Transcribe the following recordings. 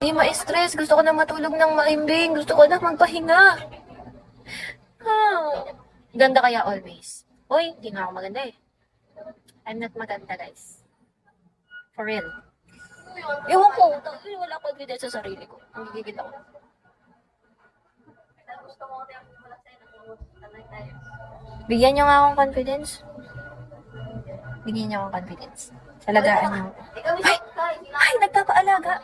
Hindi ma-stress. Gusto ko na matulog ng maimbing. Gusto ko na magpahinga. Ganda kaya always. Uy, hindi nga ako maganda eh. I'm not maganda, guys. For real. Ewan ko. Wala ko confidence sa sarili ko. Ang gigigit ako. Bigyan nyo nga akong confidence. Bigyan nyo akong confidence. Talagaan nyo. Ay, nagpapaalaga.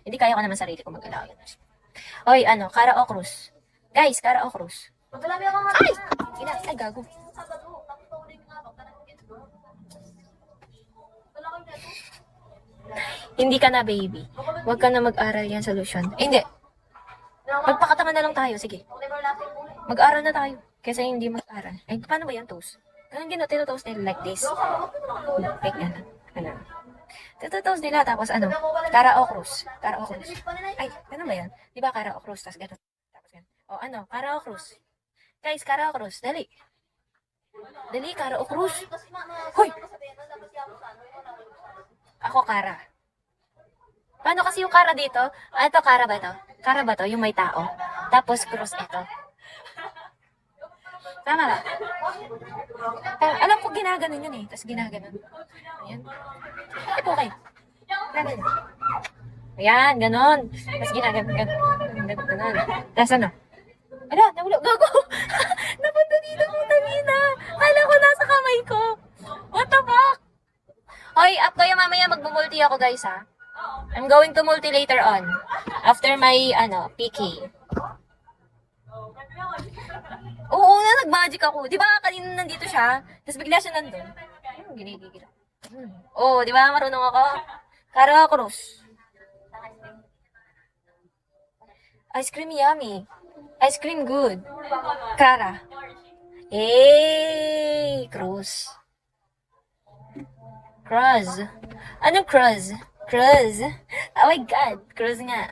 Hindi kaya ko naman sarili ko mag-alaga. Oy, Cara o Cruz. Guys, Cara o Cruz. Ay! Ay, gago. Hindi ka na, baby. Huwag ka na mag-aral yan sa Luzon. Hindi. Magpakatanga na lang tayo, sige. Mag-aral na tayo. Kesa hindi mag-aral. Ay, paano ba yan, toast? Ganun tinatoast nila like this. Like gano'n. Tinatoast nila, tapos Cara o Cruz. Cara o Cruz. Ay, ganun ba yan? Di ba Cara o Cruz? Tapos gano'n. Tapos gano'n. O, Cara o Cruz. Guys, Cara o Cruz. Dali. Dali, Cara o Cruz. Hoy! Ako, Cara. Paano kasi yung Cara dito? Ito, Cara ba ito? Cara ba to? Yung may tao. Tapos, Cruz ito. Tama ba? Alam ko ginaganon yun eh. Tapos ginaganon. Ayan. Ay po kayo. Gaganon. Ayan, ganon. Tapos ginaganon. Ganon. Tapos Ala, nawala. Gago. Napunta dito po kanina. Kala ko nasa kamay ko. What the fuck? Hoy, up kayo mamaya. Magmumulti ako guys ha. I'm going to multi later on. After my, PK. Oo na, nag-magic ako. Di ba kanina nandito siya? Tapos bigla siya nandun. Ginigigil. Oo, di ba marunong ako? Cara Cruz. Ice cream yummy. Ice cream good. Cara. Hey, Cruz. Cruz. Anong Cruz? Cruz. Oh my God, Cruz nga.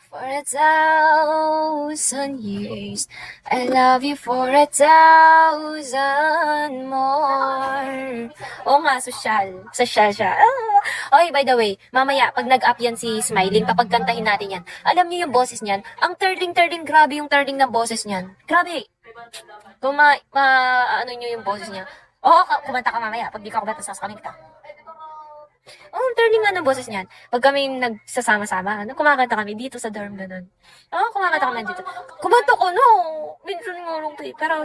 For 1,000 years, I love you for 1,000 more. Oo nga, social. Social siya. Oy, by the way, mamaya, pag nag-up yan si Smiling, papagkantahin natin yan. Alam niyo yung boses niyan? Ang turding, grabe yung turding ng boses niyan. Grabe. Kung ano niyo yung boses niya. Oo, kumanta ka mamaya. Pag di ka kumanta, sasakaming kita. Ang turning nga ng boses niyan. Pag kami nagsasama-sama, kumakanta kami dito sa dorm ganun. Kumakanta kami dito. Kumanta ko, no. Minsan nga lang to eh. Pero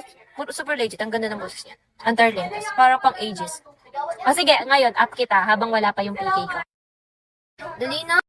super legit. Ang ganda ng boses niyan. Ang turning. Para pang ages. O sige, ngayon, up kita habang wala pa yung PK ko. Dali na.